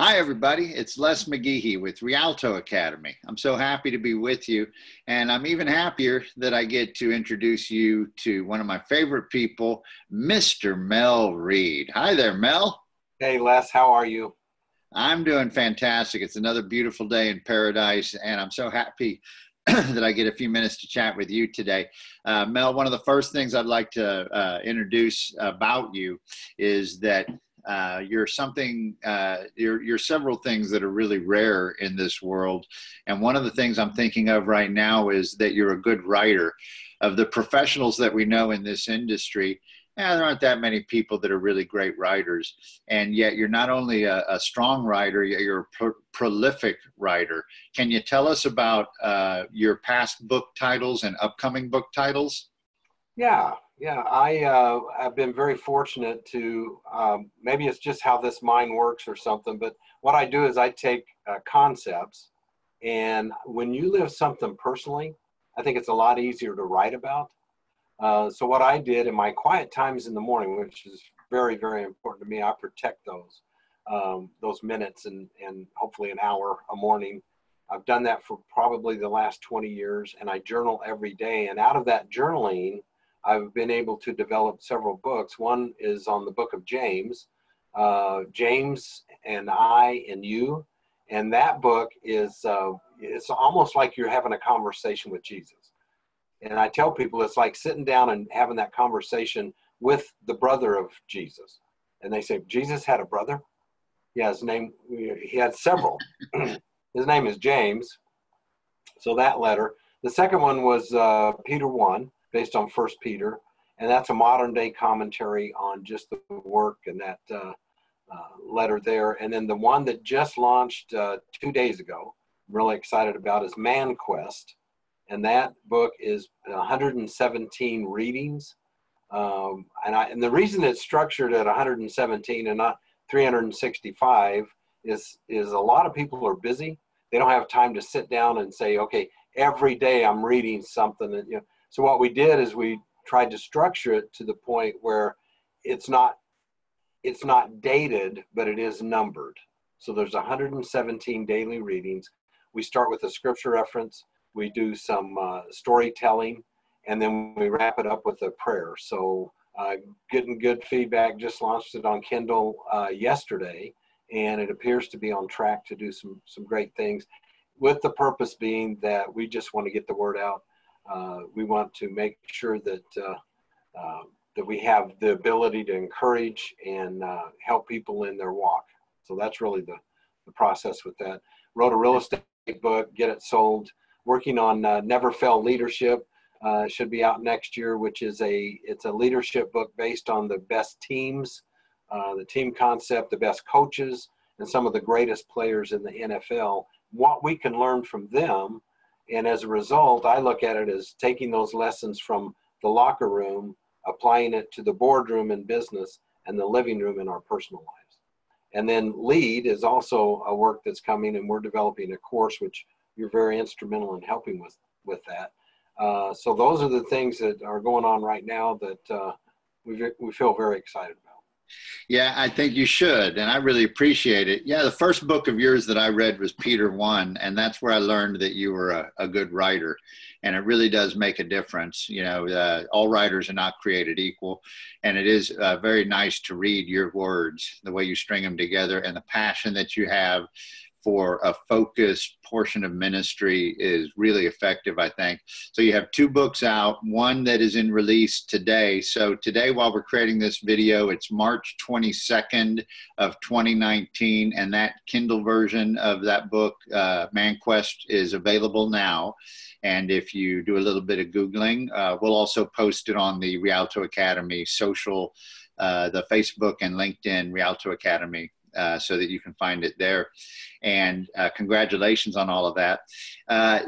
Hi, everybody. It's Les McGehee with Rialto Academy. I'm so happy to be with you, and I'm even happier that I get to introduce you to one of my favorite people, Mr. Mel Reed. Hi there, Mel. Hey, Les, how are you? I'm doing fantastic. It's another beautiful day in paradise, and I'm so happy that I get a few minutes to chat with you today. Mel, one of the first things I'd like to introduce about you is that you're several things that are really rare in this world. And one of the things I'm thinking of right now is that you're a good writer. Of the professionals that we know in this industry, there aren't that many people that are really great writers. And yet you're not only a strong writer, you're a prolific writer. Can you tell us about your past book titles and upcoming book titles? Yeah. I've been very fortunate to, maybe it's just how this mind works or something, but what I do is I take concepts, and when you live something personally, I think it's a lot easier to write about. So what I did in my quiet times in the morning, which is very, very important to me, I protect those minutes and hopefully an hour a morning. I've done that for probably the last 20 years, and I journal every day. And out of that journaling, I've been able to develop several books. One is on the book of James, James and I and You. And that book is, it's almost like you're having a conversation with Jesus. And I tell people it's like sitting down and having that conversation with the brother of Jesus. And they say, Jesus had a brother? Yeah, he had several. His name is James. So that letter. The second one was Peter 1, based on First Peter. And that's a modern day commentary on just the work and that letter there. And then the one that just launched 2 days ago, I'm really excited about, is Man Quest. And that book is 117 readings. And the reason it's structured at 117 and not 365 is a lot of people are busy. They don't have time to sit down and say, okay, every day I'm reading something. And, so what we did is we tried to structure it to the point where it's not dated, but it is numbered. So there's 117 daily readings. We start with a scripture reference. We do some storytelling, and then we wrap it up with a prayer. So getting good feedback. Just launched it on Kindle yesterday, and it appears to be on track to do some great things, with the purpose being that we just want to get the word out. We want to make sure that that we have the ability to encourage and help people in their walk. So that's really the process with that. Wrote a real estate book, get it sold. Working on Never Fail Leadership, should be out next year, which is it's a leadership book based on the best teams, the team concept, the best coaches, and some of the greatest players in the NFL, what we can learn from them. And as a result, I look at it as taking those lessons from the locker room, applying it to the boardroom in business and the living room in our personal lives. And then Lead is also a work that's coming, and we're developing a course which you're very instrumental in helping with that. So those are the things that are going on right now that we feel very excited about. Yeah, I think you should, and I really appreciate it. Yeah, the first book of yours that I read was Peter 1, and that's where I learned that you were a good writer, and it really does make a difference. All writers are not created equal, and it is very nice to read your words, the way you string them together, and the passion that you have for a focused portion of ministry is really effective, I think. So you have two books out, one that is in release today. So today, while we're creating this video, it's March 22nd of 2019, and that Kindle version of that book, Man Quest, is available now. And if you do a little bit of Googling, we'll also post it on the Rialto Academy social, the Facebook and LinkedIn Rialto Academy, so that you can find it there. And congratulations on all of that.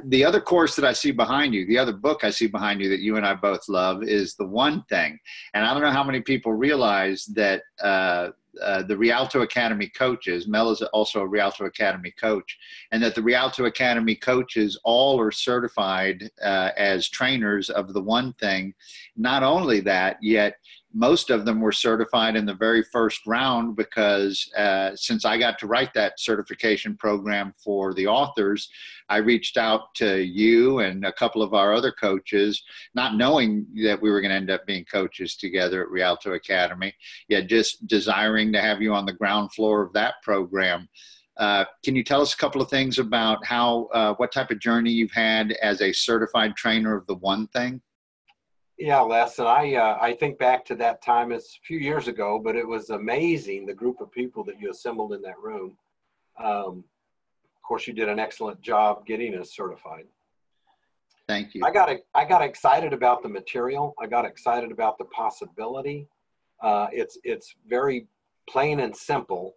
The other course that I see behind you, the other book I see behind you that you and I both love, is The One Thing. And I don't know how many people realize that the Rialto Academy coaches, Mel is also a Rialto Academy coach, and that the Rialto Academy coaches all are certified as trainers of The One Thing. Not only that, yet most of them were certified in the very first round because since I got to write that certification program for the authors, I reached out to you and a couple of our other coaches, not knowing that we were going to end up being coaches together at Rialto Academy, yet just desiring to have you on the ground floor of that program. Can you tell us a couple of things about how, what type of journey you've had as a certified trainer of the One Thing? Yeah, Les, and I think back to that time. It's a few years ago, but it was amazing, the group of people that you assembled in that room. Of course, you did an excellent job getting us certified. Thank you. I got excited about the material. I got excited about the possibility. It's very plain and simple,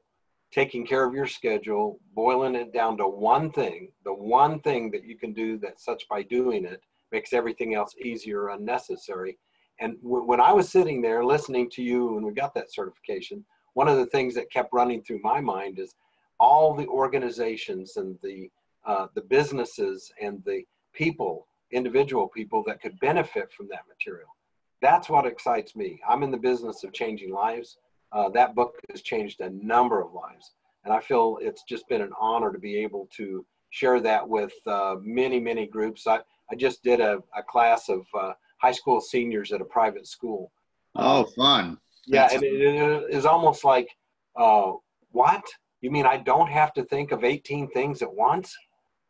taking care of your schedule, boiling it down to one thing, the one thing that you can do that such by doing it makes everything else easier or unnecessary. And when I was sitting there listening to you when we got that certification, one of the things that kept running through my mind is all the organizations and the businesses and the people, individual people that could benefit from that material. That's what excites me. I'm in the business of changing lives. That book has changed a number of lives. And I feel it's just been an honor to be able to share that with many, many groups. I just did a class of high school seniors at a private school. Oh, fun. Yeah, and it is almost like, what? You mean I don't have to think of 18 things at once?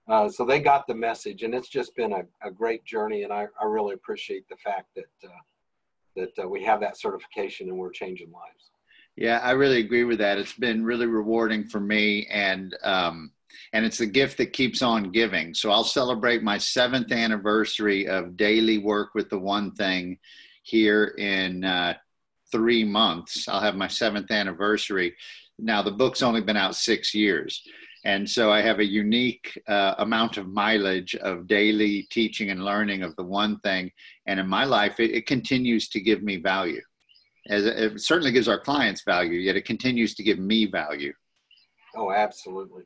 So they got the message, and it's just been a great journey, and I really appreciate the fact that we have that certification and we're changing lives. Yeah, I really agree with that. It's been really rewarding for me, and it's a gift that keeps on giving. So I'll celebrate my 7th anniversary of daily work with the One Thing here in 3 months. I'll have my 7th anniversary. Now, the book's only been out 6 years. And so I have a unique amount of mileage of daily teaching and learning of the One Thing. And in my life, it continues to give me value. As it certainly gives our clients value, yet it continues to give me value. Oh, absolutely.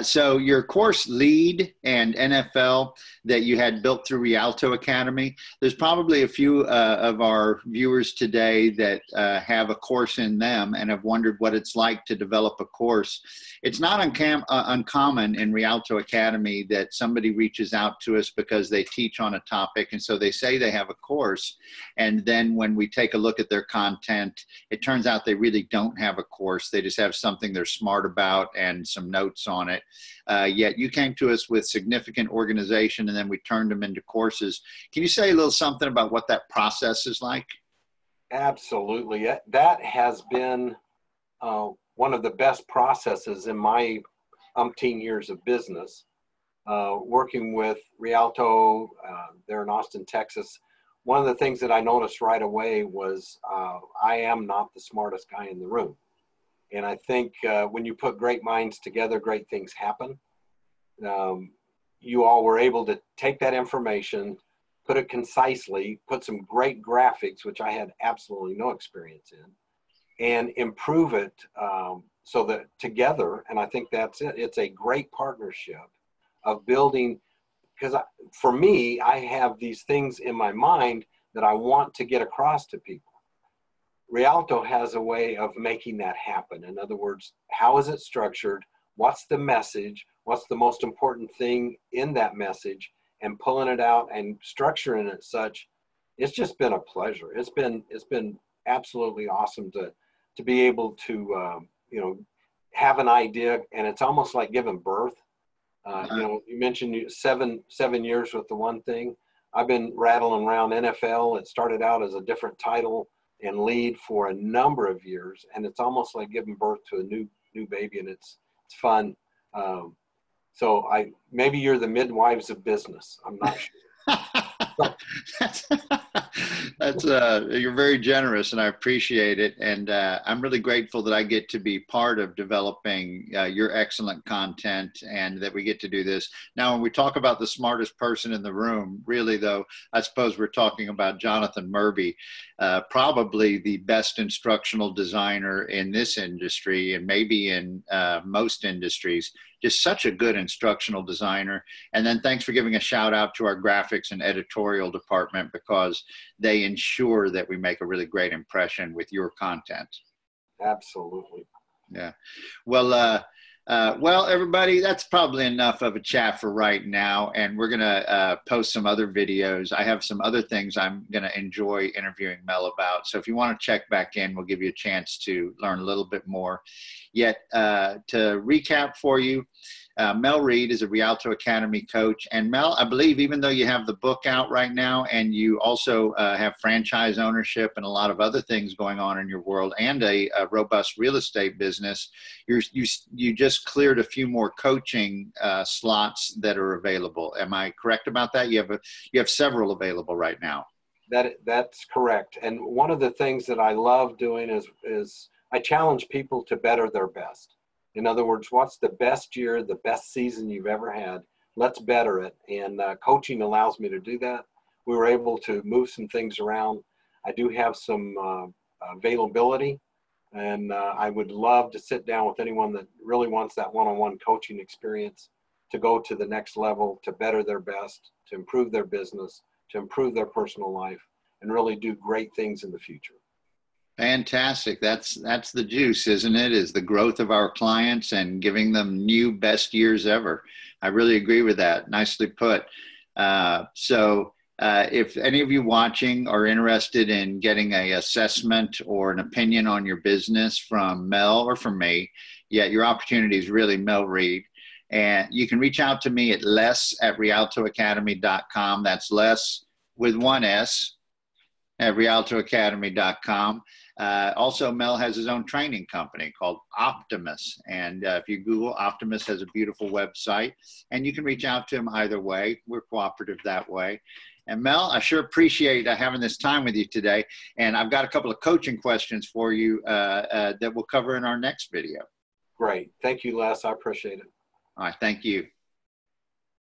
So your course Lead and NFL that you had built through Rialto Academy, there's probably a few of our viewers today that have a course in them and have wondered what it's like to develop a course. It's not uncommon in Rialto Academy that somebody reaches out to us because they teach on a topic, and so they say they have a course, and then when we take a look at their content, it turns out they really don't have a course. They just have something they're smart about and some notes on it. Yet you came to us with significant organization, and then we turned them into courses. Can you say a little something about what that process is like? Absolutely. That has been one of the best processes in my umpteen years of business. Working with Rialto there in Austin, Texas, one of the things that I noticed right away was I am not the smartest guy in the room. And I think when you put great minds together, great things happen. You all were able to take that information, put it concisely, put some great graphics, which I had absolutely no experience in, and improve it so that together, and I think that's it, it's a great partnership of building, because for me, I have these things in my mind that I want to get across to people. Rialto has a way of making that happen. In other words, how is it structured? What's the message? What's the most important thing in that message? And pulling it out and structuring it such, it's just been a pleasure. It's been absolutely awesome to be able to have an idea, and it's almost like giving birth. You mentioned 7 years with the One Thing. I've been rattling around NFL. It started out as a different title and Lead for a number of years, and it's almost like giving birth to a new baby, and it's fun. So maybe you're the midwives of business. I'm not sure. That's you're very generous, and I appreciate it. And I'm really grateful that I get to be part of developing your excellent content, and that we get to do this. Now, when we talk about the smartest person in the room, really, though, I suppose we're talking about Jonathan Murby, probably the best instructional designer in this industry, and maybe in most industries. Just such a good instructional designer. And then thanks for giving a shout out to our graphics and editorial department, because they ensure that we make a really great impression with your content. Absolutely. Yeah. Well, everybody, that's probably enough of a chat for right now. And we're going to post some other videos. I have some other things I'm going to enjoy interviewing Mel about. So if you want to check back in, we'll give you a chance to learn a little bit more. Yet to recap for you, Mel Reed is a Rialto Academy coach. And Mel, I believe even though you have the book out right now and you also have franchise ownership and a lot of other things going on in your world and a robust real estate business, you just cleared a few more coaching slots that are available. Am I correct about that? You have several available right now. That's correct. And one of the things that I love doing is I challenge people to better their best. In other words, what's the best year, the best season you've ever had? Let's better it. And coaching allows me to do that. We were able to move some things around. I do have some availability, and I would love to sit down with anyone that really wants that one-on-one coaching experience to go to the next level, to better their best, to improve their business, to improve their personal life, and really do great things in the future. Fantastic. That's the juice, isn't it? Is the growth of our clients and giving them new best years ever. I really agree with that. Nicely put. If any of you watching are interested in getting an assessment or an opinion on your business from Mel or from me, your opportunity is really Mel Reed. And you can reach out to me at les@rialtoacademy.com. That's Les with one S at rialtoacademy.com. Also, Mel has his own training company called Optimus. And if you Google, Optimus has a beautiful website. And you can reach out to him either way. We're cooperative that way. And Mel, I sure appreciate having this time with you today. And I've got a couple of coaching questions for you that we'll cover in our next video. Great. Thank you, Les. I appreciate it. All right. Thank you.